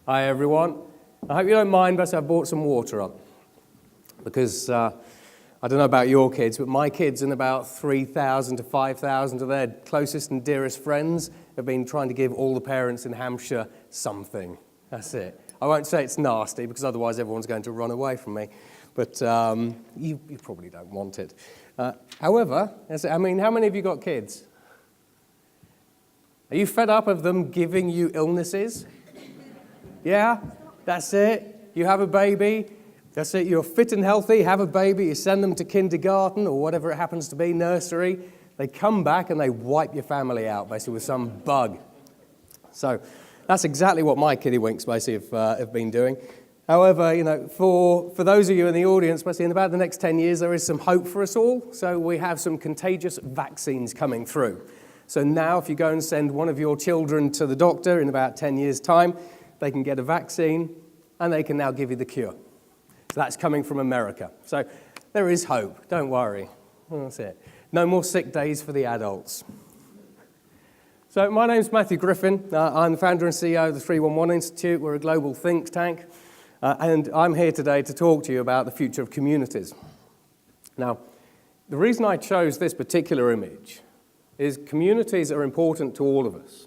Hi everyone. I hope you don't mind, but I've brought some water up. Because I don't know about your kids, but my kids and about 3,000 to 5,000 of their closest and dearest friends have been trying to give all the parents in Hampshire something. That's it. I won't say it's nasty, because otherwise everyone's going to run away from me. But you probably don't want it. However, how many of you got kids? Are you fed up of them giving you illnesses? Yeah, that's it. You have a baby. That's it. You're fit and healthy. Have a baby. You send them to kindergarten or whatever it happens to be, nursery. They come back and they wipe your family out, basically, with some bug. So that's exactly what my kiddywinks, basically, have been doing. However, for those of you in the audience, basically, in about the next 10 years, there is some hope for us all. So we have some contagious vaccines coming through. So now, if you go and send one of your children to the doctor in about 10 years' time, they can get a vaccine, and they can now give you the cure. So that's coming from America. So there is hope. Don't worry. That's it. No more sick days for the adults. So my name's Matthew Griffin. I'm the founder and CEO of the 311 Institute. We're a global think tank. And I'm here today to talk to you about the future of communities. Now, the reason I chose this particular image is communities are important to all of us.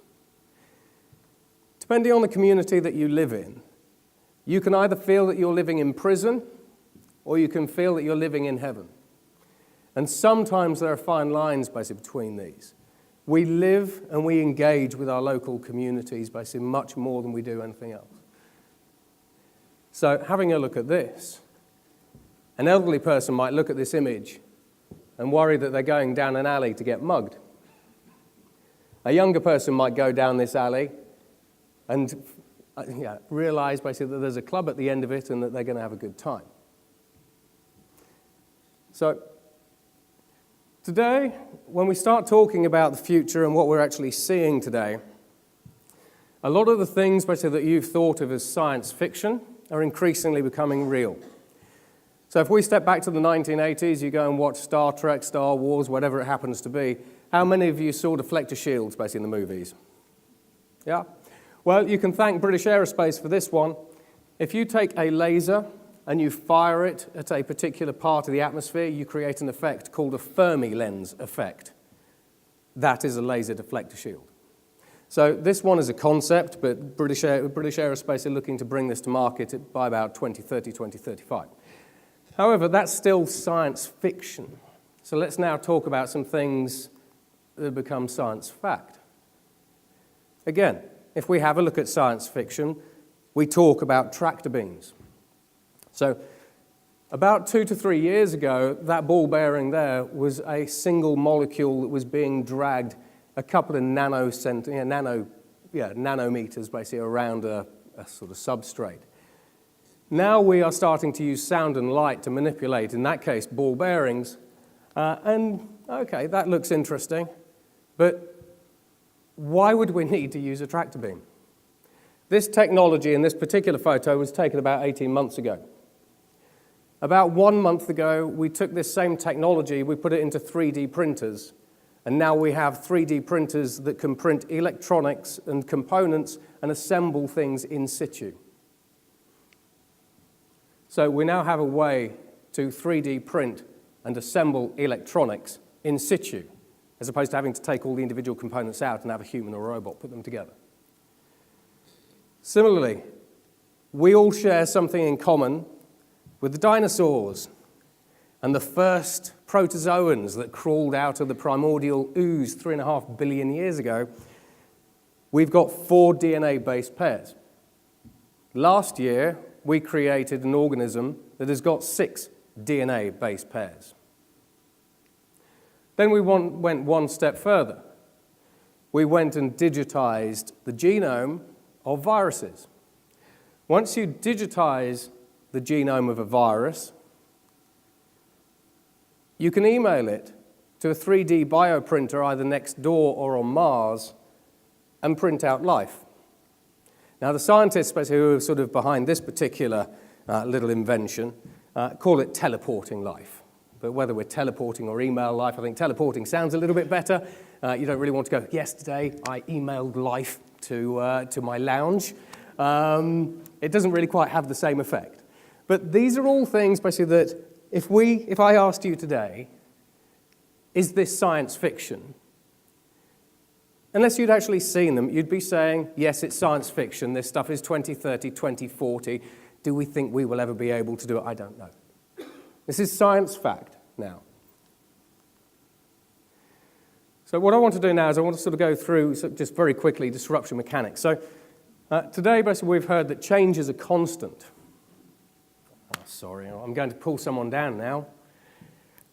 Depending on the community that you live in, you can either feel that you're living in prison, or you can feel that you're living in heaven. And sometimes there are fine lines, basically, between these. We live and we engage with our local communities, basically, much more than we do anything else. So, having a look at this, an elderly person might look at this image and worry that they're going down an alley to get mugged. A younger person might go down this alley and realize basically that there's a club at the end of it and that they're going to have a good time. So today, when we start talking about the future and what we're actually seeing today, a lot of the things basically that you've thought of as science fiction are increasingly becoming real. So if we step back to the 1980s, you go and watch Star Trek, Star Wars, whatever it happens to be, how many of you saw deflector shields basically in the movies? Yeah? Well, you can thank British Aerospace for this one. If you take a laser and you fire it at a particular part of the atmosphere, you create an effect called a Fermi lens effect. That is a laser deflector shield. So this one is a concept, but British Aerospace are looking to bring this to market by about 2030, 2035. However, that's still science fiction. So let's now talk about some things that have become science fact. Again, if we have a look at science fiction, we talk about tractor beams. So about 2 to 3 years ago, that ball bearing there was a single molecule that was being dragged a couple of nanometers basically around a sort of substrate. Now we are starting to use sound and light to manipulate, in that case, ball bearings. And okay, that looks interesting, but why would we need to use a tractor beam? This technology in this particular photo was taken about 18 months ago. About 1 month ago, we took this same technology, we put it into 3D printers, and now we have 3D printers that can print electronics and components and assemble things in situ. So we now have a way to 3D print and assemble electronics in situ, as opposed to having to take all the individual components out and have a human or a robot put them together. Similarly, we all share something in common with the dinosaurs and the first protozoans that crawled out of the primordial ooze 3.5 billion years ago. We've got 4 DNA-based pairs. Last year, we created an organism that has got 6 DNA-based pairs. Then we went one step further. We went and digitized the genome of viruses. Once you digitize the genome of a virus, you can email it to a 3D bioprinter either next door or on Mars and print out life. Now, the scientists who are sort of behind this particular little invention call it teleporting life. But whether we're teleporting or email life, I think teleporting sounds a little bit better. You don't really want to go, yesterday I emailed life to my lounge. it doesn't really quite have the same effect. But these are all things basically that if I asked you today, is this science fiction? Unless you'd actually seen them, you'd be saying, yes, it's science fiction. This stuff is 2030, 2040. Do we think we will ever be able to do it? I don't know. This is science fact now. So what I want to do now is I want to sort of go through, just very quickly, disruption mechanics. So today, basically, we've heard that change is a constant. Oh, sorry, I'm going to pull someone down now.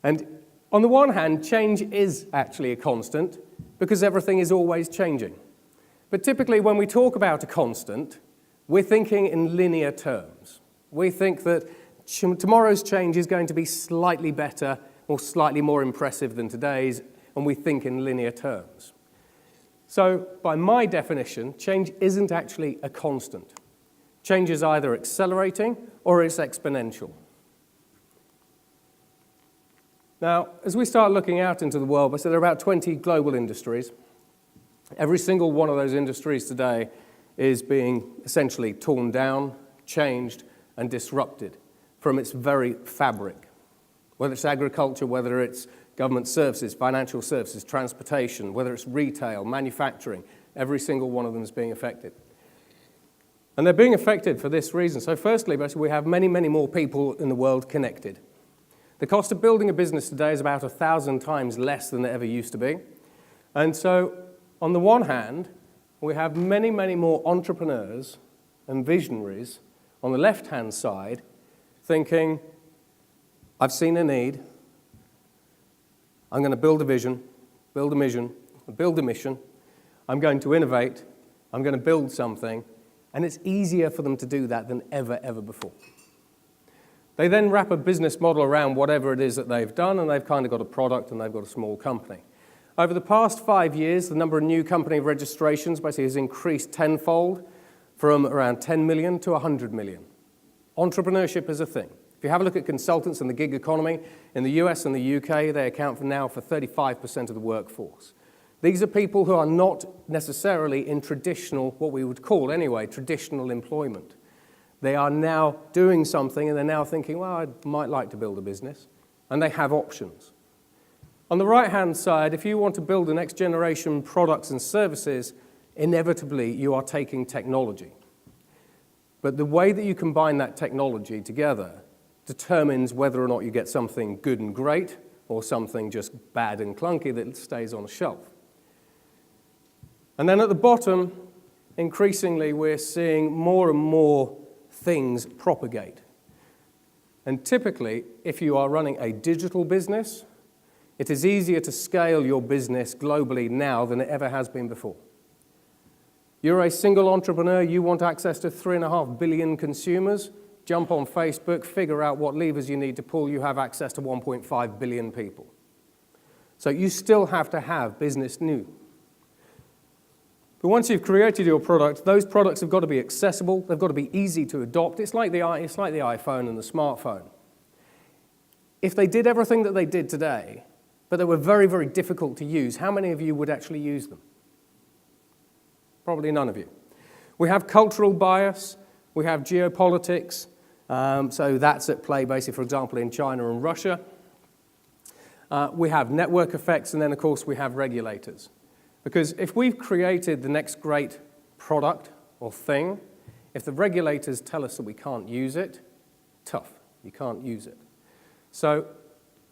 And on the one hand, change is actually a constant because everything is always changing. But typically, when we talk about a constant, we're thinking in linear terms. We think that tomorrow's change is going to be slightly better or slightly more impressive than today's, and we think in linear terms. So, by my definition, change isn't actually a constant. Change is either accelerating or it's exponential. Now, as we start looking out into the world, I said there are about 20 global industries. Every single one of those industries today is being essentially torn down, changed, and disrupted from its very fabric. Whether it's agriculture, whether it's government services, financial services, transportation, whether it's retail, manufacturing, every single one of them is being affected. And they're being affected for this reason. So firstly, basically, we have many, many more people in the world connected. The cost of building a business today is about 1,000 times less than it ever used to be. And so, on the one hand, we have many, many more entrepreneurs and visionaries on the left-hand side thinking, I've seen a need, I'm going to build a vision, build a mission, build a mission, I'm going to innovate, I'm going to build something, and it's easier for them to do that than ever before. They then wrap a business model around whatever it is that they've done, and they've kind of got a product and they've got a small company. Over the past 5 years, the number of new company registrations basically has increased tenfold from around 10 million to 100 million. Entrepreneurship is a thing. If you have a look at consultants and the gig economy, in the US and the UK, they account for now for 35% of the workforce. These are people who are not necessarily in traditional, what we would call anyway, traditional employment. They are now doing something and they're now thinking, well, I might like to build a business. And they have options. On the right-hand side, if you want to build the next generation products and services, inevitably you are taking technology. But the way that you combine that technology together determines whether or not you get something good and great or something just bad and clunky that stays on a shelf. And then at the bottom, increasingly we're seeing more and more things propagate. And typically, if you are running a digital business, it is easier to scale your business globally now than it ever has been before. You're a single entrepreneur, you want access to 3.5 billion consumers, jump on Facebook, figure out what levers you need to pull, you have access to 1.5 billion people. So you still have to have business new. But once you've created your product, those products have got to be accessible, they've got to be easy to adopt. It's like the iPhone and the smartphone. If they did everything that they did today, but they were very, very difficult to use, how many of you would actually use them? Probably none of you. We have cultural bias, we have geopolitics, so that's at play basically, for example, in China and Russia. We have network effects, and then, of course, we have regulators. Because if we've created the next great product or thing, if the regulators tell us that we can't use it, tough, you can't use it. So,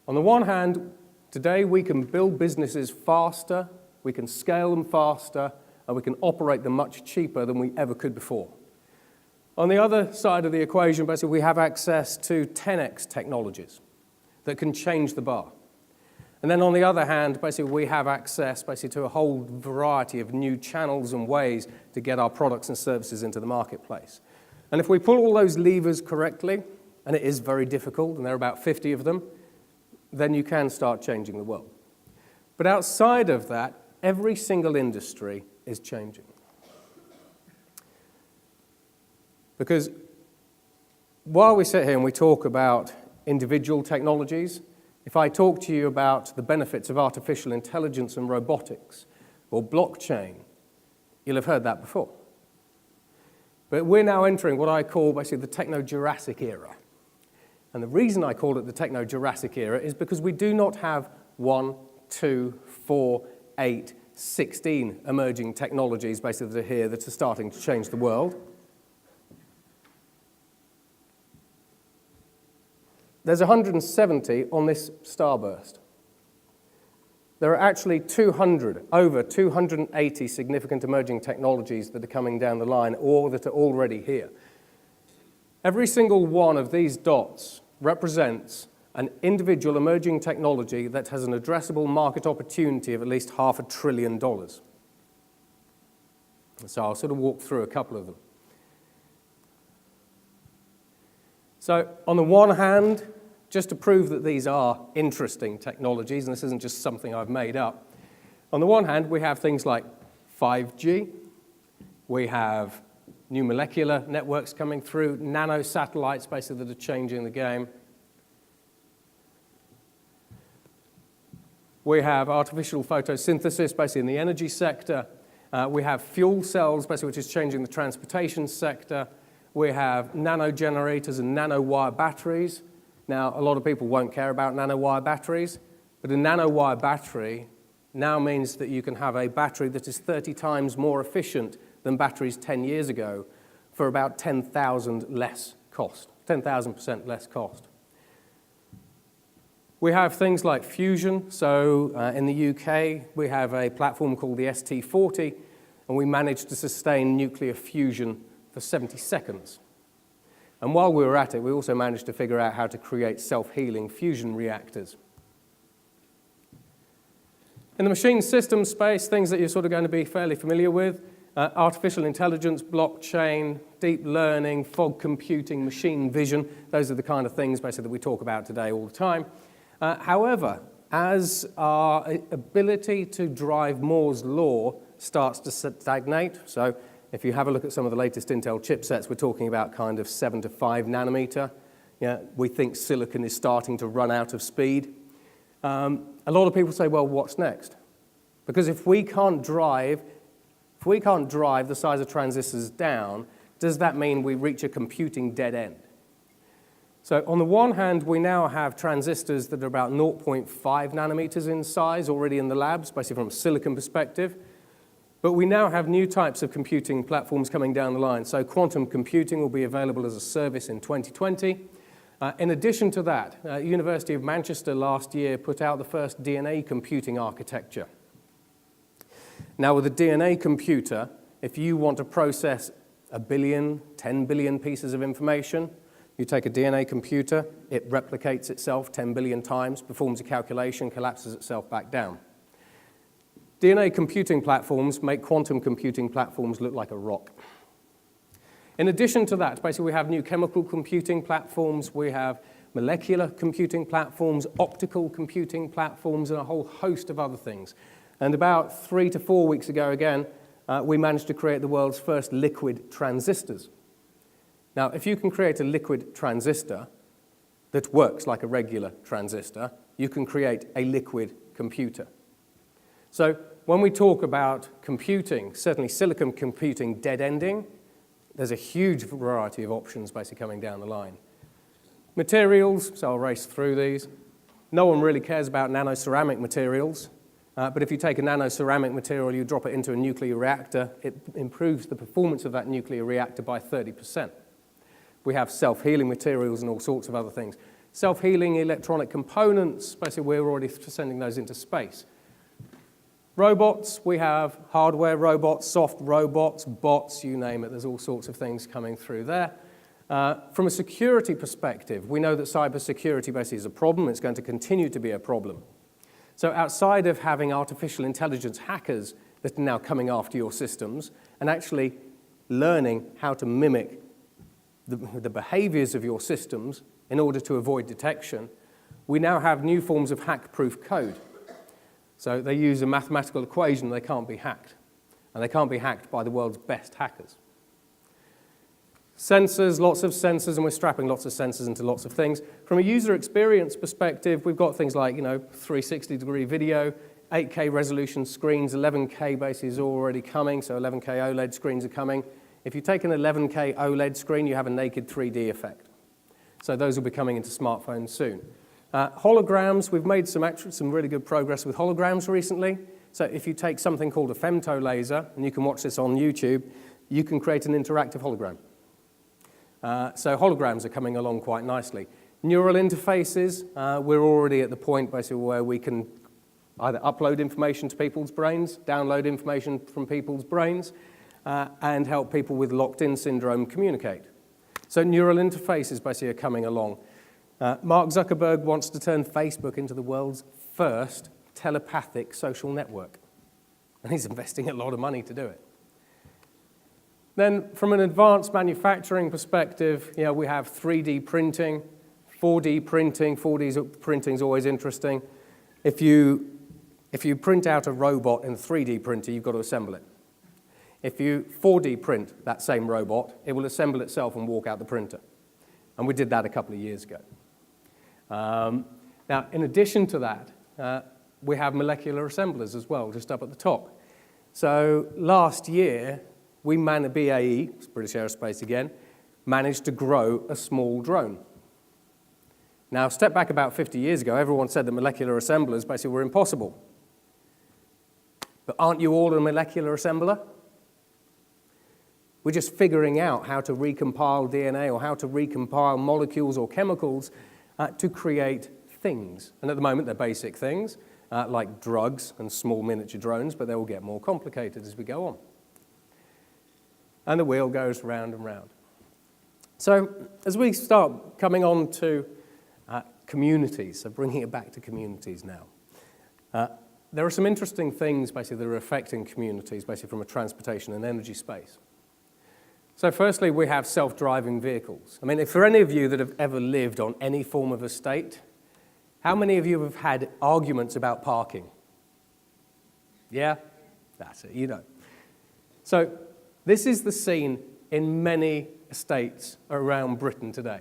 on the one hand, today we can build businesses faster, we can scale them faster, and we can operate them much cheaper than we ever could before. On the other side of the equation, basically, we have access to 10x technologies that can change the bar. And then on the other hand, basically, we have access basically to a whole variety of new channels and ways to get our products and services into the marketplace. And if we pull all those levers correctly, and it is very difficult, and there are about 50 of them, then you can start changing the world. But outside of that, every single industry is changing. Because while we sit here and we talk about individual technologies, if I talk to you about the benefits of artificial intelligence and robotics or blockchain, you'll have heard that before. But we're now entering what I call basically the Techno-Jurassic era. And the reason I call it the Techno-Jurassic era is because we do not have 1, 2, 4, 8, 16 emerging technologies basically that are here that are starting to change the world. There's 170 on this starburst. There are actually over 280 significant emerging technologies that are coming down the line or that are already here. Every single one of these dots represents an individual emerging technology that has an addressable market opportunity of at least $500 billion. So I'll sort of walk through a couple of them. So on the one hand, just to prove that these are interesting technologies, and this isn't just something I've made up, on the one hand, we have things like 5G, we have new molecular networks coming through, nano satellites basically that are changing the game. We have artificial photosynthesis basically in the energy sector. We have fuel cells basically which is changing the transportation sector. We have nano generators and nanowire batteries. Now, a lot of people won't care about nanowire batteries, but a nanowire battery now means that you can have a battery that is 30 times more efficient than batteries 10 years ago for about 10,000% less cost. We have things like fusion. So in the UK, we have a platform called the ST40, and we managed to sustain nuclear fusion for 70 seconds. And while we were at it, we also managed to figure out how to create self-healing fusion reactors. In the machine system space, things that you're sort of going to be fairly familiar with, artificial intelligence, blockchain, deep learning, fog computing, machine vision, those are the kind of things basically that we talk about today all the time. However, as our ability to drive Moore's law starts to stagnate, so if you have a look at some of the latest Intel chipsets, we're talking about kind of 7 to 5 nanometer. Yeah, we think silicon is starting to run out of speed. A lot of people say, well, what's next? Because if we can't drive the size of transistors down, does that mean we reach a computing dead end? So on the one hand, we now have transistors that are about 0.5 nanometers in size already in the labs, basically from a silicon perspective. But we now have new types of computing platforms coming down the line. So quantum computing will be available as a service in 2020. In addition to that, University of Manchester last year put out the first DNA computing architecture. Now with a DNA computer, if you want to process 1 billion, 10 billion pieces of information, you take a DNA computer, it replicates itself 10 billion times, performs a calculation, collapses itself back down. DNA computing platforms make quantum computing platforms look like a rock. In addition to that, basically we have new chemical computing platforms, we have molecular computing platforms, optical computing platforms, and a whole host of other things. And about 3 to 4 weeks ago, again, we managed to create the world's first liquid transistors. Now, if you can create a liquid transistor that works like a regular transistor, you can create a liquid computer. So when we talk about computing, certainly silicon computing dead-ending, there's a huge variety of options basically coming down the line. Materials, so I'll race through these. No one really cares about nanoceramic materials, but if you take a nanoceramic material, you drop it into a nuclear reactor, it improves the performance of that nuclear reactor by 30%. We have self-healing materials and all sorts of other things. Self-healing electronic components, basically we're already sending those into space. Robots, we have hardware robots, soft robots, bots, you name it. There's all sorts of things coming through there. From a security perspective, we know that cybersecurity basically is a problem. It's going to continue to be a problem. So outside of having artificial intelligence hackers that are now coming after your systems and actually learning how to mimic the behaviors of your systems in order to avoid detection, we now have new forms of hack-proof code. So they use a mathematical equation, they can't be hacked. And they can't be hacked by the world's best hackers. Sensors, lots of sensors, and we're strapping lots of sensors into lots of things. From a user experience perspective, we've got things like, 360-degree video, 8K resolution screens, 11K basically is already coming, so 11K OLED screens are coming. If you take an 11K OLED screen, you have a naked 3D effect. So those will be coming into smartphones soon. Holograms, we've made some really good progress with holograms recently. So if you take something called a femto laser, and you can watch this on YouTube, you can create an interactive hologram. So holograms are coming along quite nicely. Neural interfaces, we're already at the point basically where we can either upload information to people's brains, download information from people's brains, and help people with locked-in syndrome communicate. So neural interfaces basically are coming along. Mark Zuckerberg wants to turn Facebook into the world's first telepathic social network. And he's investing a lot of money to do it. Then from an advanced manufacturing perspective, we have 3D printing, 4D printing. 4D printing is always interesting. If you print out a robot in a 3D printer, you've got to assemble it. If you 4D print that same robot, it will assemble itself and walk out the printer. And we did that a couple of years ago. Now, in addition to that, we have molecular assemblers as well, just up at the top. So last year, BAE, British Aerospace again, managed to grow a small drone. Now, step back about 50 years ago, everyone said that molecular assemblers basically were impossible. But aren't you all a molecular assembler? We're just figuring out how to recompile DNA or how to recompile molecules or chemicals to create things. And at the moment, they're basic things, like drugs and small miniature drones, but they will get more complicated as we go on. And the wheel goes round and round. So as we start coming on to communities, so bringing it back to communities now, there are some interesting things, basically, that are affecting communities, basically, from a transportation and energy space. So firstly, we have self-driving vehicles. I mean, for any of you that have ever lived on any form of estate, how many of you have had arguments about parking? Yeah? That's it, you know. So this is the scene in many estates around Britain today.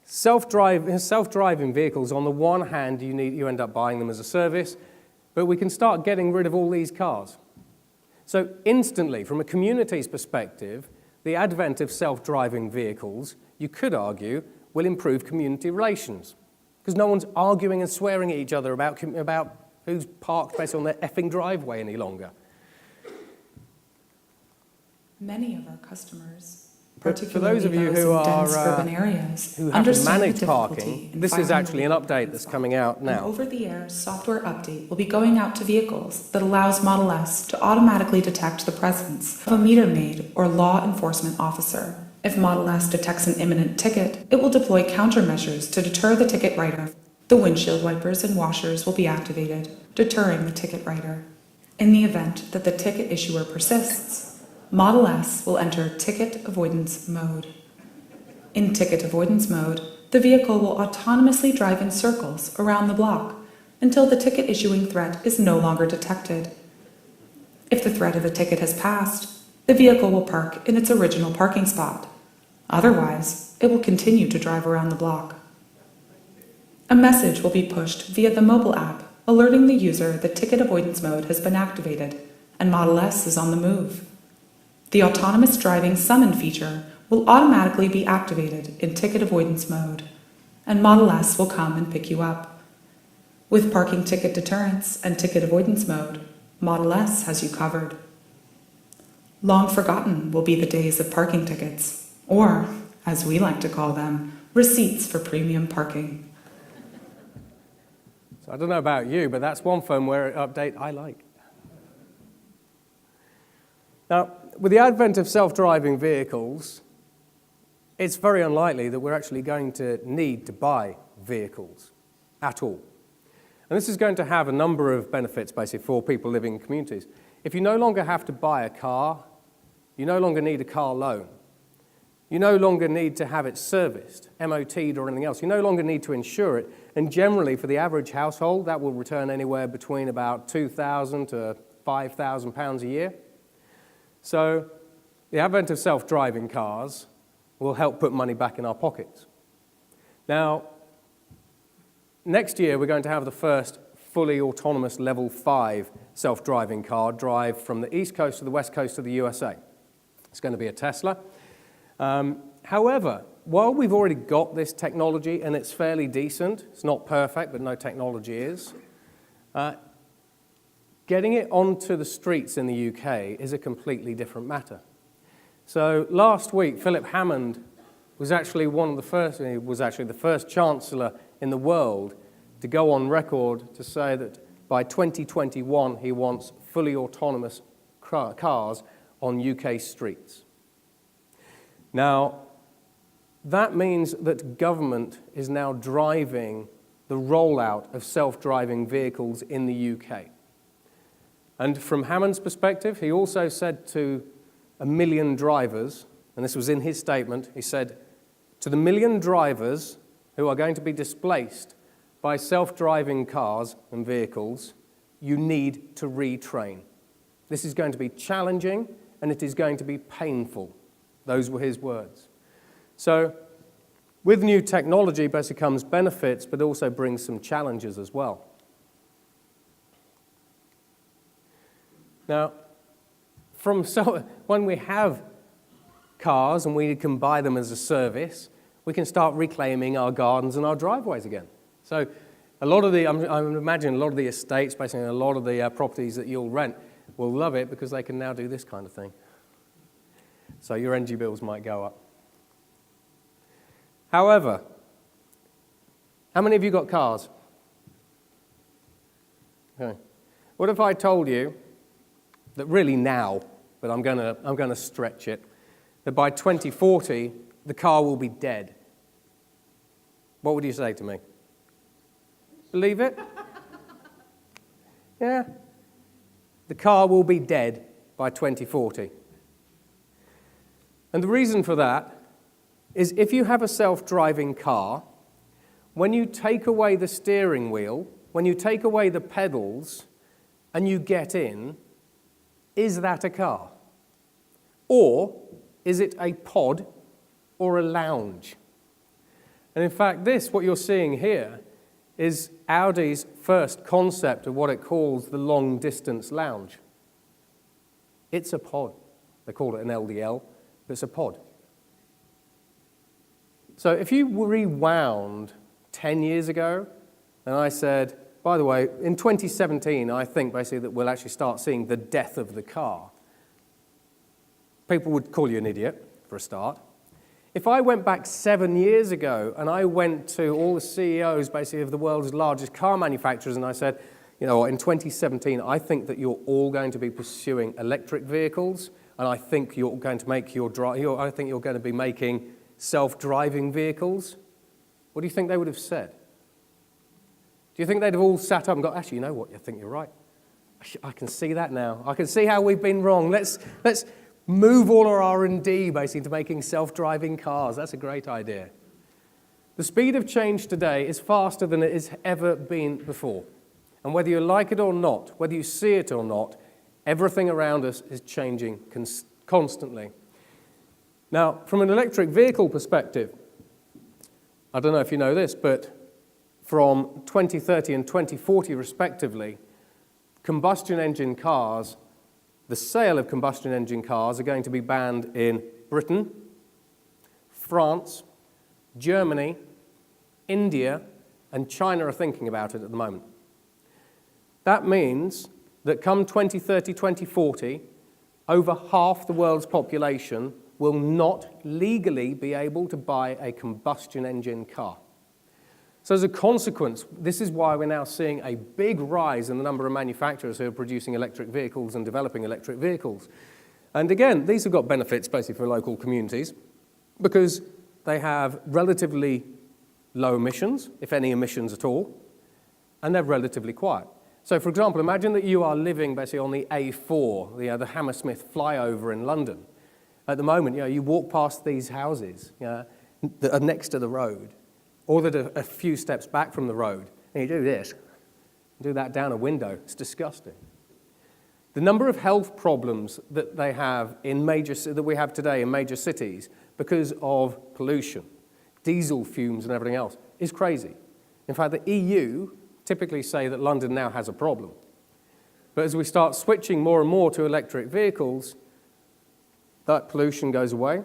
Self-driving vehicles, on the one hand, you end up buying them as a service, but we can start getting rid of all these cars. So instantly, from a community's perspective, the advent of self-driving vehicles, you could argue, will improve community relations. Because no one's arguing and swearing at each other about who's parked based on their effing driveway any longer. Many of our customers, For those of you who urban areas, who have to manage parking, this is actually an update that's coming out now. An over-the-air software update will be going out to vehicles that allows Model S to automatically detect the presence of a meter maid or law enforcement officer. If Model S detects an imminent ticket, it will deploy countermeasures to deter the ticket writer. The windshield wipers and washers will be activated, deterring the ticket writer. In the event that the ticket issuer persists, Model S will enter ticket avoidance mode. In ticket avoidance mode, the vehicle will autonomously drive in circles around the block until the ticket issuing threat is no longer detected. If the threat of the ticket has passed, the vehicle will park in its original parking spot. Otherwise, it will continue to drive around the block. A message will be pushed via the mobile app alerting the user that ticket avoidance mode has been activated and Model S is on the move. The autonomous driving summon feature will automatically be activated in ticket avoidance mode, and Model S will come and pick you up. With parking ticket deterrence and ticket avoidance mode, Model S has you covered. Long forgotten will be the days of parking tickets, or, as we like to call them, receipts for premium parking. So I don't know about you, but that's one firmware update I like. Now, with the advent of self-driving vehicles, it's very unlikely that we're actually going to need to buy vehicles at all. And this is going to have a number of benefits, basically, for people living in communities. If you no longer have to buy a car, you no longer need a car loan. You no longer need to have it serviced, MOT'd or anything else. You no longer need to insure it. And generally, for the average household, that will return anywhere between about £2,000 to £5,000 a year. So the advent of self-driving cars will help put money back in our pockets. Now, next year we're going to have the first fully autonomous level 5 self-driving car drive from the east coast to the west coast of the USA. It's going to be a Tesla. However, while we've already got this technology and it's fairly decent, it's not perfect, but no technology is, getting it onto the streets in the UK is a completely different matter. So last week, Philip Hammond was actually the first chancellor in the world to go on record to say that by 2021 he wants fully autonomous cars on UK streets. Now, that means that government is now driving the rollout of self-driving vehicles in the UK. And from Hammond's perspective, he also said to 1 million drivers, and this was in his statement, he said, to the 1 million drivers who are going to be displaced by self-driving cars and vehicles, you need to retrain. This is going to be challenging and it is going to be painful. Those were his words. So with new technology, basically comes benefits, but also brings some challenges as well. Now, when we have cars and we can buy them as a service, we can start reclaiming our gardens and our driveways again. So a lot of I imagine a lot of the estates, basically a lot of the properties that you'll rent will love it because they can now do this kind of thing. So your energy bills might go up. However, how many of you got cars? Okay. What if I told you that really now, but I'm going to stretch it, that by 2040 the car will be dead? What would you say to me? Believe it? Yeah. The car will be dead by 2040. And the reason for that is if you have a self-driving car, when you take away the steering wheel, when you take away the pedals, and you get in, is that a car? Or is it a pod or a lounge? And in fact, what you're seeing here, is Audi's first concept of what it calls the long-distance lounge. It's a pod. They call it an LDL, but it's a pod. So if you rewound 10 years ago, and I said, by the way, in 2017, I think basically that we'll actually start seeing the death of the car. People would call you an idiot, for a start. If I went back 7 years ago and I went to all the CEOs basically of the world's largest car manufacturers and I said, you know, in 2017, I think that you're all going to be pursuing electric vehicles and I think you're going to make I think you're going to be making self-driving vehicles, what do you think they would have said? Do you think they'd have all sat up and gone, actually, you know what, I think you're right. I can see that now. I can see how we've been wrong. Let's move all our R&D basically to making self-driving cars. That's a great idea. The speed of change today is faster than it has ever been before. And whether you like it or not, whether you see it or not, everything around us is changing constantly. Now, from an electric vehicle perspective, I don't know if you know this, but from 2030 and 2040 respectively, combustion engine cars, the sale of combustion engine cars are going to be banned in Britain, France, Germany, India, and China are thinking about it at the moment. That means that come 2030, 2040, over half the world's population will not legally be able to buy a combustion engine car. So as a consequence, this is why we're now seeing a big rise in the number of manufacturers who are producing electric vehicles and developing electric vehicles. And again, these have got benefits basically for local communities because they have relatively low emissions, if any emissions at all, and they're relatively quiet. So for example, imagine that you are living basically on the A4, the Hammersmith flyover in London. At the moment, you walk past these houses that are next to the road, or that are a few steps back from the road, and you do this, do that down a window. It's disgusting. The number of health problems that they have that we have today in major cities because of pollution, diesel fumes and everything else is crazy. In fact, the EU typically say that London now has a problem. But as we start switching more and more to electric vehicles, that pollution goes away,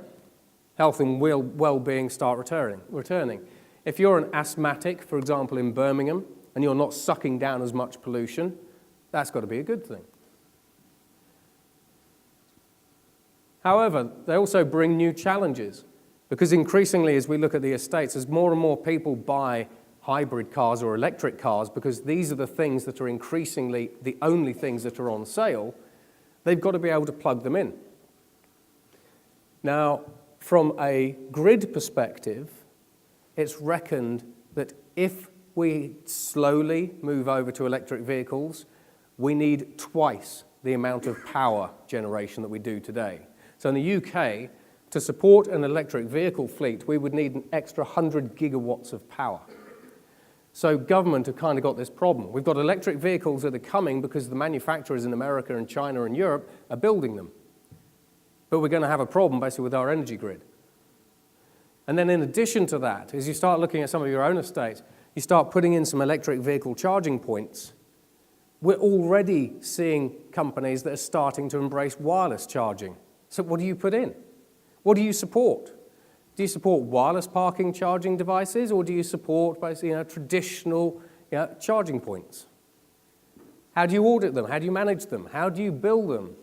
health and well-being start returning. If you're an asthmatic, for example, in Birmingham, and you're not sucking down as much pollution, that's got to be a good thing. However, they also bring new challenges, because increasingly as we look at the estates, as more and more people buy hybrid cars or electric cars, because these are the things that are increasingly the only things that are on sale, they've got to be able to plug them in. Now, from a grid perspective, it's reckoned that if we slowly move over to electric vehicles, we need twice the amount of power generation that we do today. So in the UK, to support an electric vehicle fleet, we would need an extra 100 gigawatts of power. So government have kind of got this problem. We've got electric vehicles that are coming because the manufacturers in America and China and Europe are building them. But we're going to have a problem basically with our energy grid. And then in addition to that, as you start looking at some of your own estates, you start putting in some electric vehicle charging points. We're already seeing companies that are starting to embrace wireless charging. So what do you put in? What do you support? Do you support wireless parking charging devices, or do you support basically traditional charging points? How do you audit them? How do you manage them? How do you build them?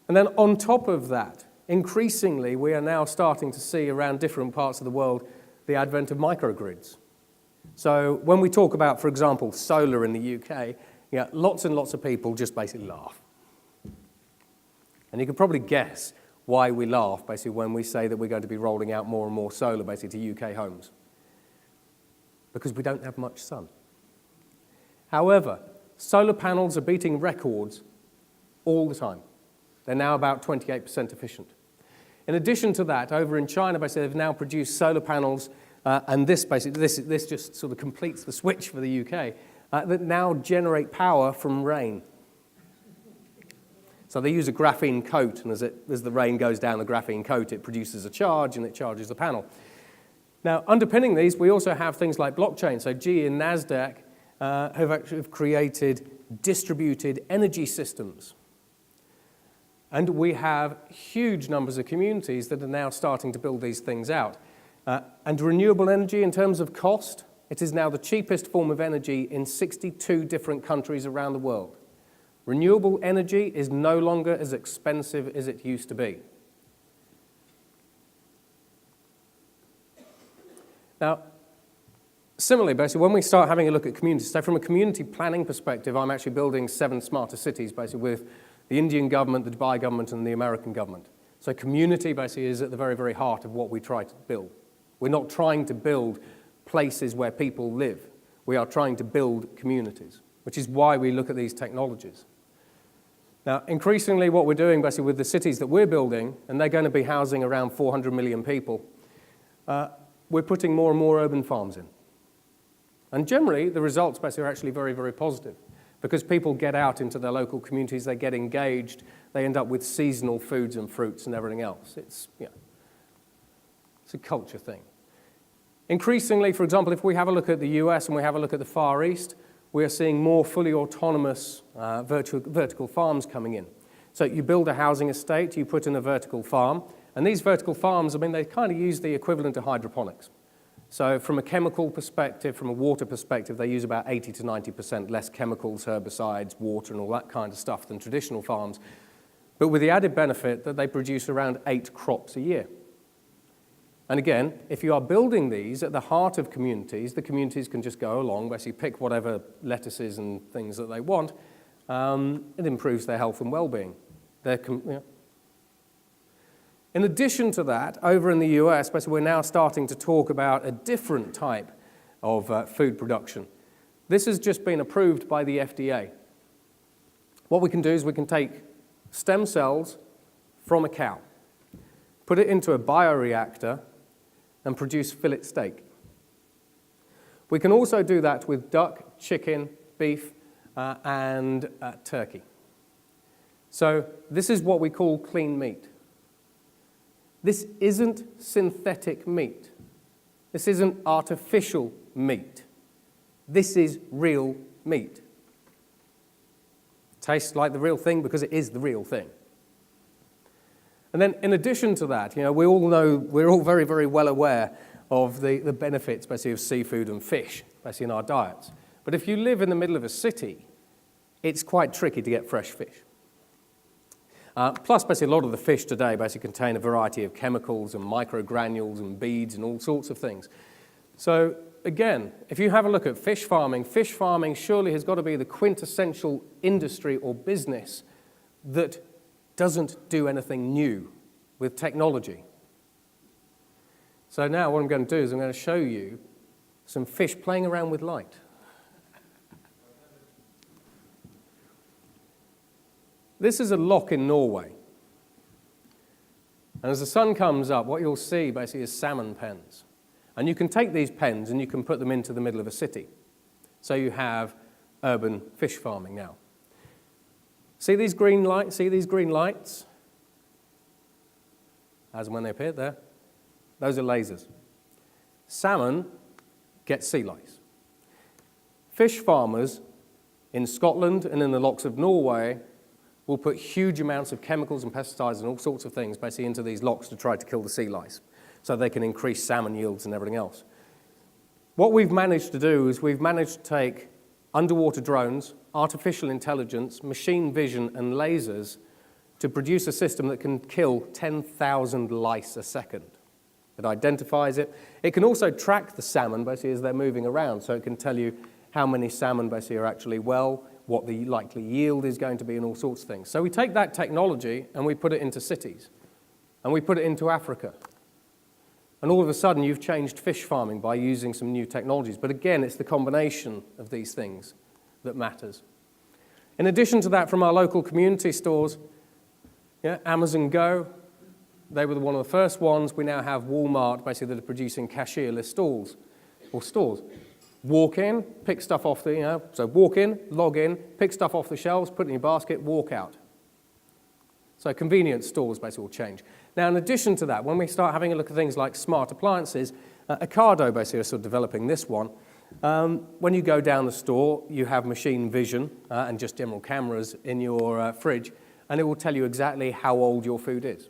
And then on top of that, increasingly we are now starting to see around different parts of the world the advent of microgrids. So when we talk about, for example, solar in the UK, lots and lots of people just basically laugh. And you can probably guess why we laugh, basically, when we say that we're going to be rolling out more and more solar, basically, to UK homes. Because we don't have much sun. However, solar panels are beating records all the time. They're now about 28% efficient. In addition to that, over in China, basically, they've now produced solar panels, and this just sort of completes the switch for the UK, that now generate power from rain. So they use a graphene coat, and as the rain goes down the graphene coat, it produces a charge, and it charges the panel. Now, underpinning these, we also have things like blockchain. So GE and NASDAQ have created distributed energy systems. And we have huge numbers of communities that are now starting to build these things out. And renewable energy, in terms of cost, it is now the cheapest form of energy in 62 different countries around the world. Renewable energy is no longer as expensive as it used to be. Now, similarly, basically, when we start having a look at communities, so from a community planning perspective, I'm actually building 7 smarter cities, basically, with the Indian government, the Dubai government, and the American government. So community, basically, is at the very, very heart of what we try to build. We're not trying to build places where people live. We are trying to build communities, which is why we look at these technologies. Now, increasingly, what we're doing, basically, with the cities that we're building, and they're going to be housing around 400 million people, we're putting more and more urban farms in. And generally, the results, basically, are actually very, very positive, because people get out into their local communities, they get engaged, they end up with seasonal foods and fruits and everything else. It's a culture thing. Increasingly, for example, if we have a look at the US and we have a look at the Far East, we are seeing more fully autonomous vertical farms coming in. So you build a housing estate, you put in a vertical farm, and these vertical farms, they kind of use the equivalent of hydroponics. So from a chemical perspective, from a water perspective, they use about 80 to 90% less chemicals, herbicides, water, and all that kind of stuff than traditional farms, but with the added benefit that they produce around 8 crops a year. And again, if you are building these at the heart of communities, the communities can just go along, basically pick whatever lettuces and things that they want. It improves their health and well-being. In addition to that, over in the US, basically we're now starting to talk about a different type of food production. This has just been approved by the FDA. What we can do is we can take stem cells from a cow, put it into a bioreactor, and produce fillet steak. We can also do that with duck, chicken, beef, and turkey. So this is what we call clean meat. This isn't synthetic meat. This isn't artificial meat. This is real meat. Tastes like the real thing because it is the real thing. And then in addition to that, we all know, we're all very, very well aware of the benefits, basically, of seafood and fish, basically, in our diets. But if you live in the middle of a city, it's quite tricky to get fresh fish. Plus, basically, a lot of the fish today basically contain a variety of chemicals and microgranules and beads and all sorts of things. So, again, if you have a look at fish farming surely has got to be the quintessential industry or business that doesn't do anything new with technology. So now what I'm going to do is I'm going to show you some fish playing around with light. This is a loch in Norway. And as the sun comes up, what you'll see basically is salmon pens. And you can take these pens and you can put them into the middle of a city. So you have urban fish farming now. See these green lights? As and when they appear there. Those are lasers. Salmon get sea lice. Fish farmers in Scotland and in the lochs of Norway will put huge amounts of chemicals and pesticides and all sorts of things basically into these lochs to try to kill the sea lice so they can increase salmon yields and everything else. What we've managed to do is we've managed to take underwater drones, artificial intelligence, machine vision, and lasers to produce a system that can kill 10,000 lice a second. It identifies it. It can also track the salmon basically as they're moving around, so it can tell you how many salmon basically are actually well, what the likely yield is going to be, and all sorts of things. So we take that technology and we put it into cities, and we put it into Africa. And all of a sudden, you've changed fish farming by using some new technologies. But again, it's the combination of these things that matters. In addition to that, from our local community stores, Amazon Go, they were one of the first ones. We now have Walmart, basically, that are producing cashierless stores. Walk in, pick stuff off the, so walk in, log in, pick stuff off the shelves, put it in your basket, walk out. So convenience stores basically will change. Now, in addition to that, when we start having a look at things like smart appliances, Ocado basically are sort of developing this one. When you go down the store, you have machine vision and just general cameras in your fridge, and it will tell you exactly how old your food is.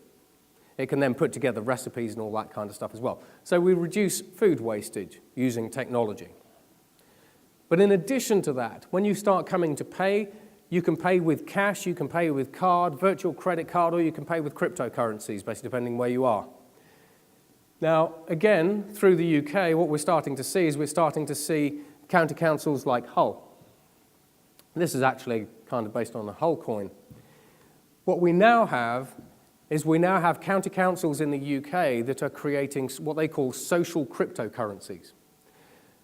It can then put together recipes and all that kind of stuff as well. So we reduce food wastage using technology. But in addition to that, when you start coming to pay, you can pay with cash, you can pay with card, virtual credit card, or you can pay with cryptocurrencies, basically depending where you are. Now, again, through the UK, what we're starting to see is county councils like Hull. This is actually kind of based on the Hull coin. What we now have is county councils in the UK that are creating what they call social cryptocurrencies.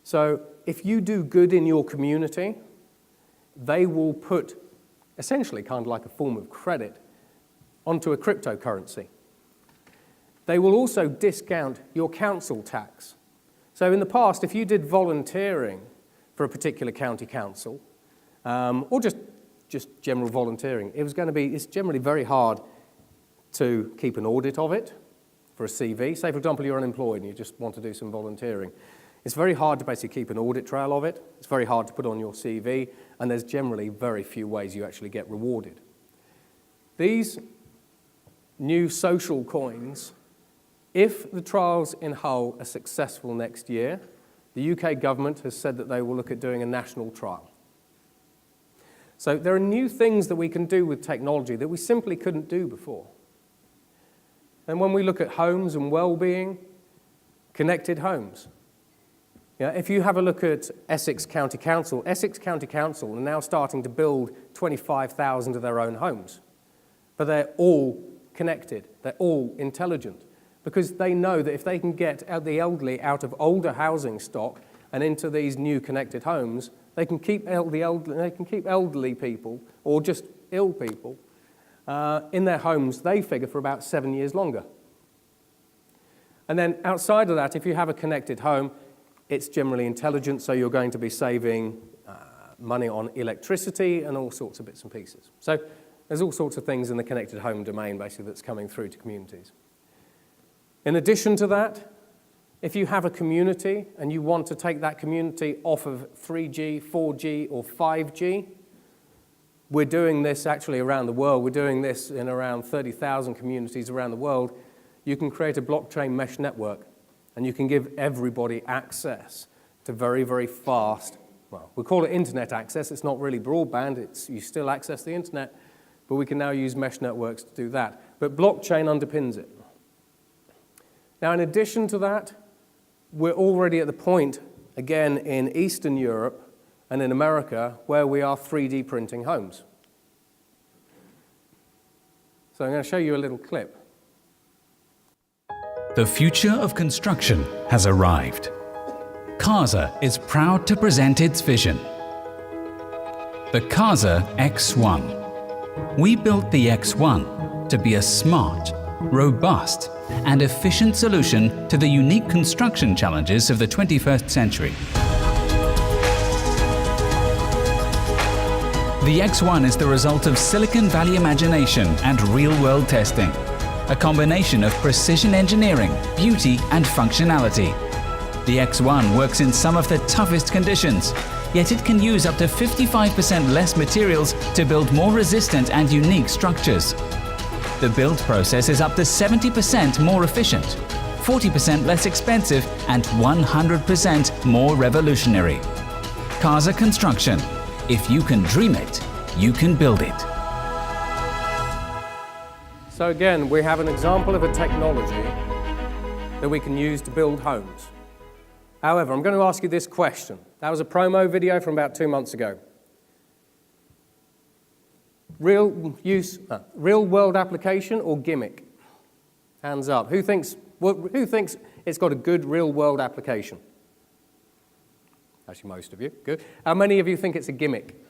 So if you do good in your community, they will put essentially kind of like a form of credit onto a cryptocurrency. They will also discount your council tax. So in the past, if you did volunteering for a particular county council, or just general volunteering, it's generally very hard to keep an audit of it for a CV. Say, for example, you're unemployed and you just want to do some volunteering. It's very hard to basically keep an audit trail of it. It's very hard to put on your CV, and there's generally very few ways you actually get rewarded. These new social coins, if the trials in Hull are successful next year, the UK government has said that they will look at doing a national trial. So there are new things that we can do with technology that we simply couldn't do before. And when we look at homes and well-being, connected homes. If you have a look at Essex County Council are now starting to build 25,000 of their own homes. But they're all connected, they're all intelligent, because they know that if they can get the elderly out of older housing stock and into these new connected homes, they can keep elderly people, or just ill people, in their homes, they figure, for about 7 years longer. And then outside of that, if you have a connected home, it's generally intelligent, so you're going to be saving money on electricity and all sorts of bits and pieces. So there's all sorts of things in the connected home domain, basically, that's coming through to communities. In addition to that, if you have a community and you want to take that community off of 3G, 4G, or 5G, we're doing this actually around the world. We're doing this in around 30,000 communities around the world. You can create a blockchain mesh network, and you can give everybody access to very, very fast, well, we call it internet access. It's not really broadband. You still access the internet, but we can now use mesh networks to do that. But blockchain underpins it. Now, in addition to that, we're already at the point, again, in Eastern Europe and in America, where we are 3D printing homes. So I'm going to show you a little clip. The future of construction has arrived. Casa is proud to present its vision. The Casa X1. We built the X1 to be a smart, robust, and efficient solution to the unique construction challenges of the 21st century. The X1 is the result of Silicon Valley imagination and real-world testing, a combination of precision engineering, beauty, and functionality. The X1 works in some of the toughest conditions, yet it can use up to 55% less materials to build more resistant and unique structures. The build process is up to 70% more efficient, 40% less expensive, and 100% more revolutionary. Casa Construction. If you can dream it, you can build it. So again, we have an example of a technology that we can use to build homes. However, I'm going to ask you this question. That was a promo video from about 2 months ago. Real world application or gimmick? Hands up. Who thinks it's got a good real world application? Actually, most of you. Good. How many of you think it's a gimmick?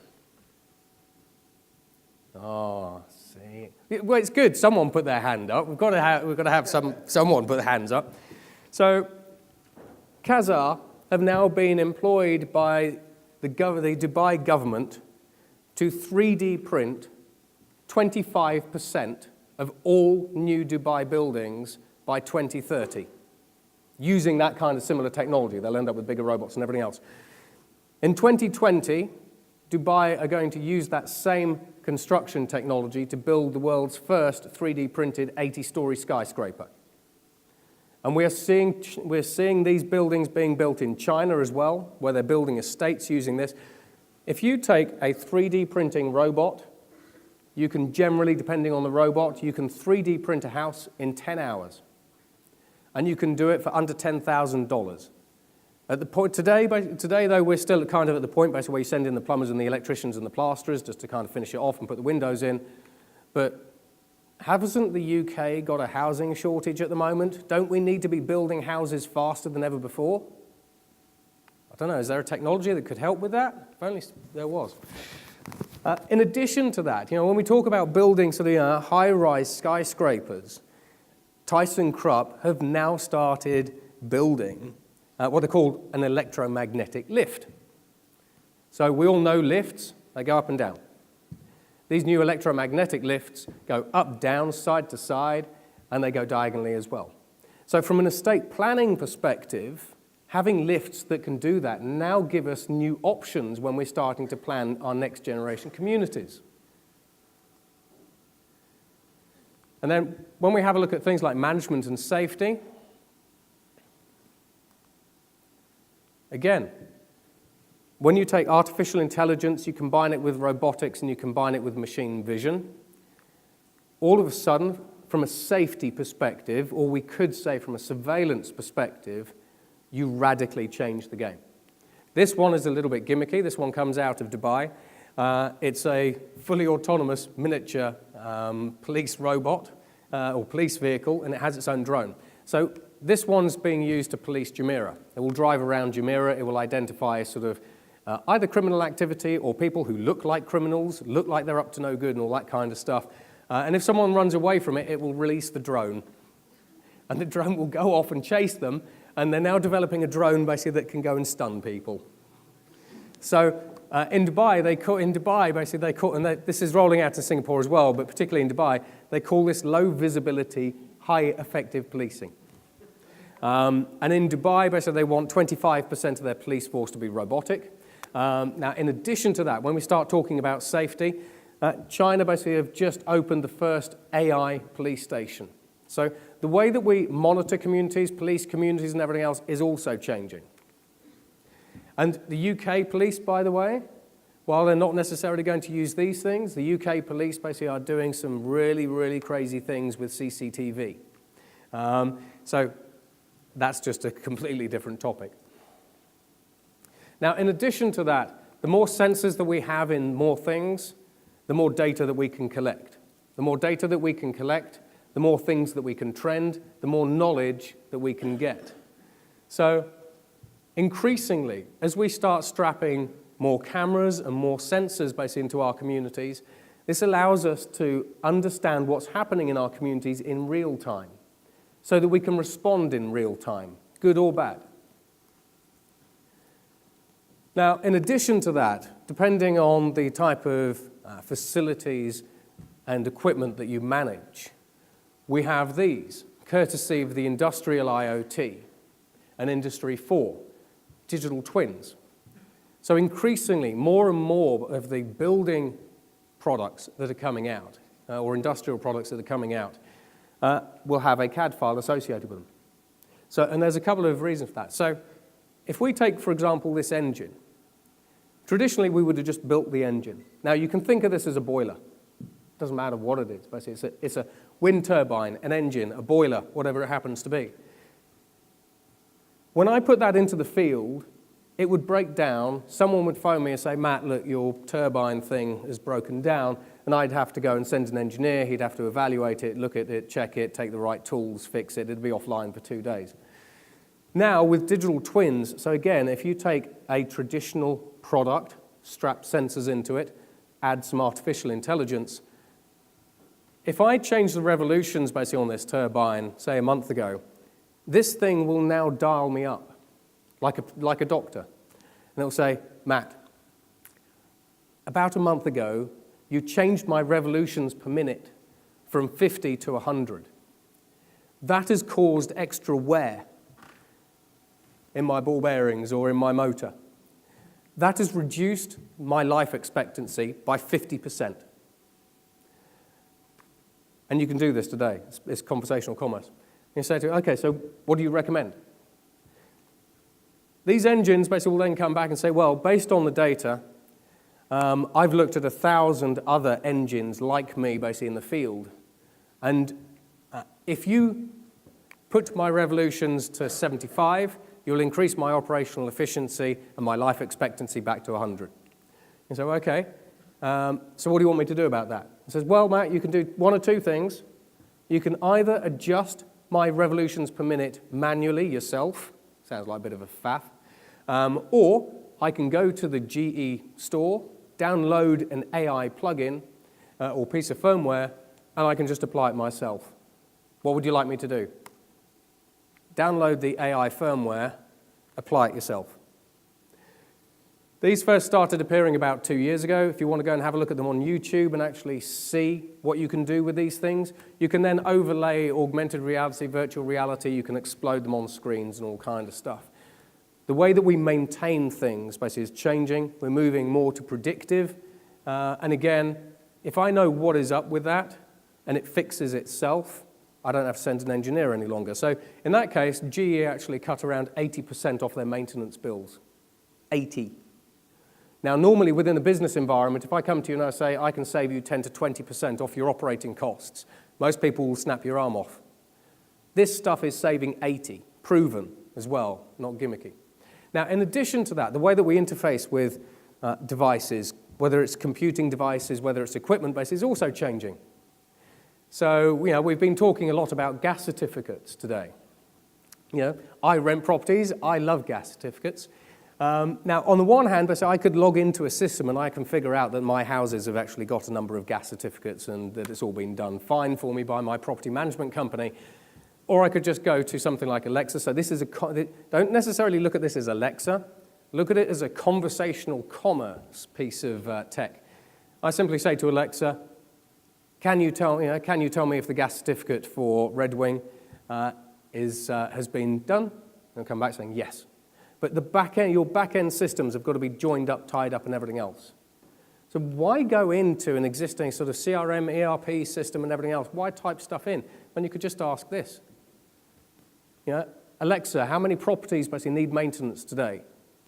Oh, see. Well, it's good. Someone put their hand up. We've got to have someone put their hands up. So, Casa have now been employed by the Dubai government to 3D print 25% of all new Dubai buildings by 2030, using that kind of similar technology. They'll end up with bigger robots and everything else. In 2020, Dubai are going to use that same construction technology to build the world's first 3D printed 80-story skyscraper. And we're seeing these buildings being built in China as well, where they're building estates using this. If you take a 3D printing robot, you can generally, depending on the robot, you can 3D print a house in 10 hours. And you can do it for under $10,000. At the point today, though, we're still kind of at the point basically where you send in the plumbers and the electricians and the plasterers just to kind of finish it off and put the windows in. But hasn't the UK got a housing shortage at the moment? Don't we need to be building houses faster than ever before? I don't know, is there a technology that could help with that? If only there was. In addition to that, when we talk about building sort of high-rise skyscrapers, ThyssenKrupp have now started building what they call an electromagnetic lift. So we all know lifts, they go up and down. These new electromagnetic lifts go up, down, side to side, and they go diagonally as well. So from an estate planning perspective, having lifts that can do that now give us new options when we're starting to plan our next generation communities. And then when we have a look at things like management and safety, again, when you take artificial intelligence, you combine it with robotics and you combine it with machine vision, all of a sudden, from a safety perspective, or we could say from a surveillance perspective, you radically change the game. This one is a little bit gimmicky. This one comes out of Dubai. It's a fully autonomous miniature police robot or police vehicle, and it has its own drone. So this one's being used to police Jumeirah. It will drive around Jumeirah. It will identify sort of either criminal activity or people who look like criminals, look like they're up to no good and all that kind of stuff. And if someone runs away from it, it will release the drone. And the drone will go off and chase them. And they're now developing a drone basically that can go and stun people. So in Dubai, this is rolling out to Singapore as well, but particularly in Dubai, they call this low visibility, high effective policing. And in Dubai, basically they want 25% of their police force to be robotic. Now, in addition to that, when we start talking about safety, China basically have just opened the first AI police station. So the way that we monitor communities, police communities and everything else is also changing. And the UK police, by the way, while they're not necessarily going to use these things, the UK police basically are doing some really, really crazy things with CCTV. So that's just a completely different topic. Now, in addition to that, the more sensors that we have in more things, the more data that we can collect. The more data that we can collect, the more things that we can trend, the more knowledge that we can get. So increasingly, as we start strapping more cameras and more sensors basically into our communities, this allows us to understand what's happening in our communities in real time so that we can respond in real time, good or bad. Now, in addition to that, depending on the type of facilities and equipment that you manage, we have these, courtesy of the industrial IoT and Industry 4, digital twins. So increasingly, more and more of the building products that are coming out, or industrial products that are coming out, will have a CAD file associated with them. So, and there's a couple of reasons for that. So if we take, for example, this engine, traditionally we would have just built the engine. Now you can think of this as a boiler. It doesn't matter what it is. Basically, it's a wind turbine, an engine, a boiler, whatever it happens to be. When I put that into the field, it would break down. Someone would phone me and say, Matt, look, your turbine thing is broken down. And I'd have to go and send an engineer. He'd have to evaluate it, look at it, check it, take the right tools, fix it. It'd be offline for 2 days. Now, with digital twins, so again, if you take a traditional product, strap sensors into it, add some artificial intelligence, if I change the revolutions basically on this turbine, say a month ago, this thing will now dial me up like a doctor. And it'll say, Matt, about a month ago, you changed my revolutions per minute from 50 to 100. That has caused extra wear in my ball bearings or in my motor. That has reduced my life expectancy by 50%. And you can do this today. It's conversational commerce. You say to me, okay, so what do you recommend? These engines basically will then come back and say, well, based on the data, I've looked at 1,000 other engines like me basically in the field. And if you put my revolutions to 75, you'll increase my operational efficiency and my life expectancy back to 100. You say, okay, so what do you want me to do about that? He says, well, Matt, you can do one or two things. You can either adjust my revolutions per minute manually yourself, sounds like a bit of a faff, or I can go to the GE store, download an AI plugin or piece of firmware, and I can just apply it myself. What would you like me to do? Download the AI firmware, apply it yourself. These first started appearing about 2 years ago. If you want to go and have a look at them on YouTube and actually see what you can do with these things, you can then overlay augmented reality, virtual reality, you can explode them on screens and all kind of stuff. The way that we maintain things basically is changing. We're moving more to predictive. And again, if I know what is up with that and it fixes itself, I don't have to send an engineer any longer. So in that case, GE actually cut around 80% off their maintenance bills. 80. Now, normally within a business environment, if I come to you and I say, I can save you 10 to 20% off your operating costs, most people will snap your arm off. This stuff is saving 80, proven as well, not gimmicky. Now, in addition to that, the way that we interface with devices, whether it's computing devices, whether it's equipment-based, is also changing. So, we've been talking a lot about gas certificates today. I rent properties, I love gas certificates. Now, on the one hand, I could log into a system and I can figure out that my houses have actually got a number of gas certificates and that it's all been done fine for me by my property management company. Or I could just go to something like Alexa. So this is don't necessarily look at this as Alexa. Look at it as a conversational commerce piece of tech. I simply say to Alexa, can you tell me if the gas certificate for Red Wing has been done? And come back saying yes. But your back-end systems have got to be joined up, tied up, and everything else. So why go into an existing sort of CRM, ERP system and everything else? Why type stuff in when you could just ask this? You know, Alexa, how many properties basically need maintenance today?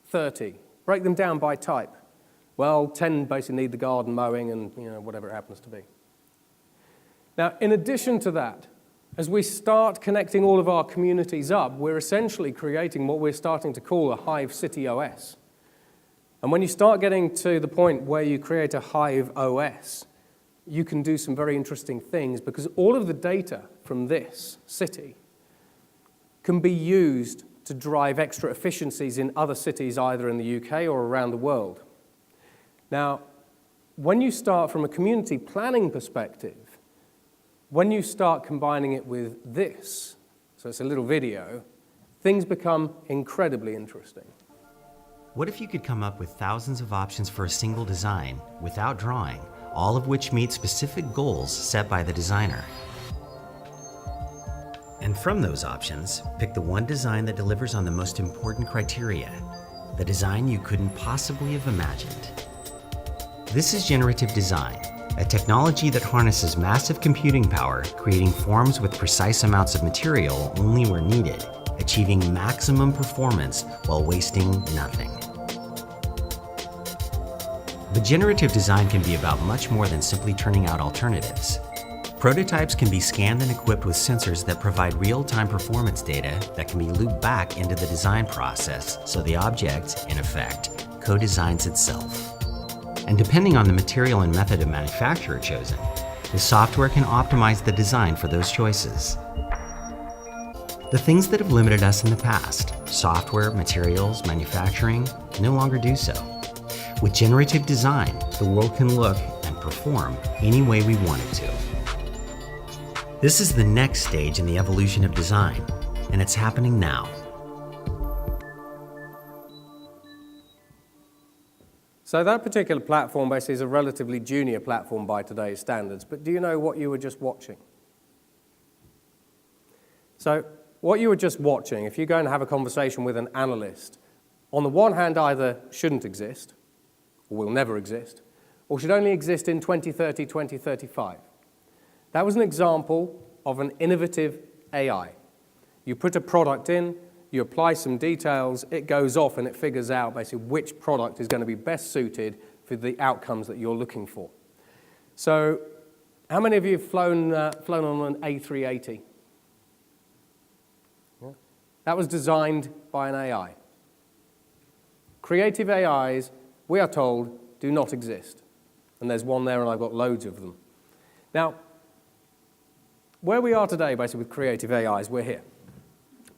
30. Break them down by type. Well, 10 basically need the garden mowing and whatever it happens to be. Now, in addition to that, as we start connecting all of our communities up, we're essentially creating what we're starting to call a Hive City OS. And when you start getting to the point where you create a Hive OS, you can do some very interesting things because all of the data from this city can be used to drive extra efficiencies in other cities, either in the UK or around the world. Now, when you start from a community planning perspective, when you start combining it with this, so it's a little video, things become incredibly interesting. What if you could come up with thousands of options for a single design without drawing, all of which meet specific goals set by the designer? And from those options, pick the one design that delivers on the most important criteria, the design you couldn't possibly have imagined. This is generative design, a technology that harnesses massive computing power, creating forms with precise amounts of material only where needed, achieving maximum performance while wasting nothing. But generative design can be about much more than simply turning out alternatives. Prototypes can be scanned and equipped with sensors that provide real-time performance data that can be looped back into the design process, so the object, in effect, co-designs itself. And depending on the material and method of manufacture chosen, the software can optimize the design for those choices. The things that have limited us in the past, software, materials, manufacturing, no longer do so. With generative design, the world can look and perform any way we want it to. This is the next stage in the evolution of design, and it's happening now. So that particular platform basically is a relatively junior platform by today's standards, but do you know what you were just watching? So what you were just watching, if you go and have a conversation with an analyst, on the one hand either shouldn't exist, or will never exist, or should only exist in 2030, 2035. That was an example of an innovative AI. You put a product in, you apply some details, it goes off and it figures out basically which product is going to be best suited for the outcomes that you're looking for. So how many of you have flown on an A380? Yeah. That was designed by an AI. Creative AIs, we are told, do not exist. And there's one there and I've got loads of them. Now, where we are today, basically, with creative AIs, we're here.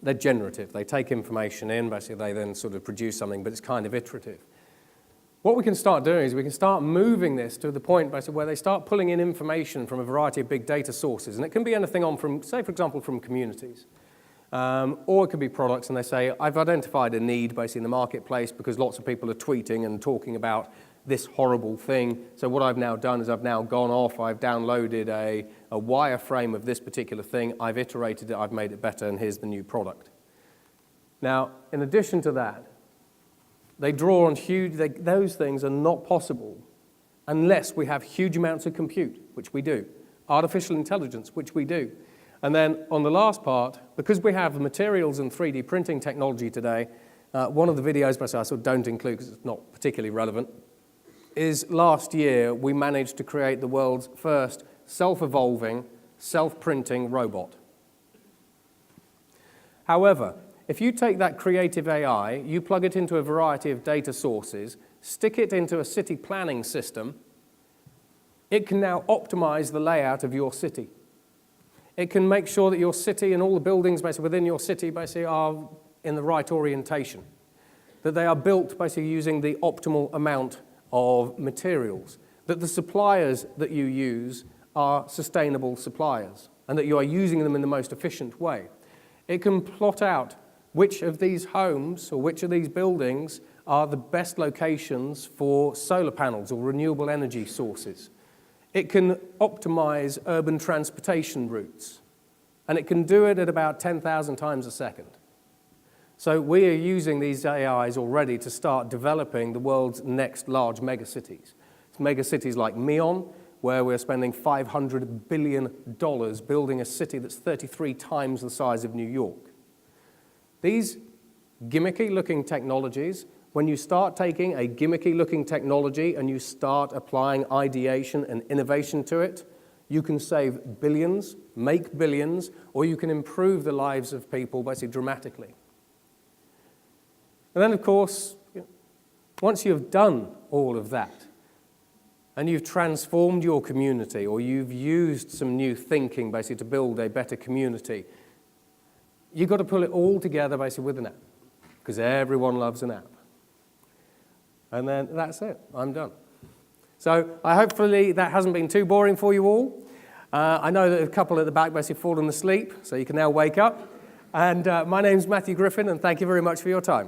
They're generative. They take information in, basically, they then sort of produce something, but it's kind of iterative. What we can start doing is we can start moving this to the point, basically, where they start pulling in information from a variety of big data sources. And it can be anything on from, say, for example, from communities. Or it could be products, and they say, I've identified a need, basically, in the marketplace because lots of people are tweeting and talking about this horrible thing. So what I've now done is I've now gone off, I've downloaded a wireframe of this particular thing, I've iterated it, I've made it better, and here's the new product. Now, in addition to that, they draw on those things are not possible unless we have huge amounts of compute, which we do, artificial intelligence, which we do. And then on the last part, because we have materials and 3D printing technology today, one of the videos, but I sort of don't include because it's not particularly relevant, is last year we managed to create the world's first self-evolving, self-printing robot. However, if you take that creative AI, you plug it into a variety of data sources, stick it into a city planning system, it can now optimize the layout of your city. It can make sure that your city and all the buildings basically within your city basically are in the right orientation, that they are built basically using the optimal amount of materials, that the suppliers that you use are sustainable suppliers, and that you are using them in the most efficient way. It can plot out which of these homes or which of these buildings are the best locations for solar panels or renewable energy sources. It can optimize urban transportation routes, and it can do it at about 10,000 times a second. So we are using these AIs already to start developing the world's next large megacities. mega cities like Mion, where we're spending $500 billion building a city that's 33 times the size of New York. These gimmicky-looking technologies, when you start taking a gimmicky-looking technology and you start applying ideation and innovation to it, you can save billions, make billions, or you can improve the lives of people basically dramatically. And then, of course, once you've done all of that, and you've transformed your community, or you've used some new thinking basically to build a better community, you've got to pull it all together basically with an app, because everyone loves an app. And then that's it, I'm done. So hopefully that hasn't been too boring for you all. I know that a couple at the back basically fallen asleep, so you can now wake up. And my name's Matthew Griffin, and thank you very much for your time.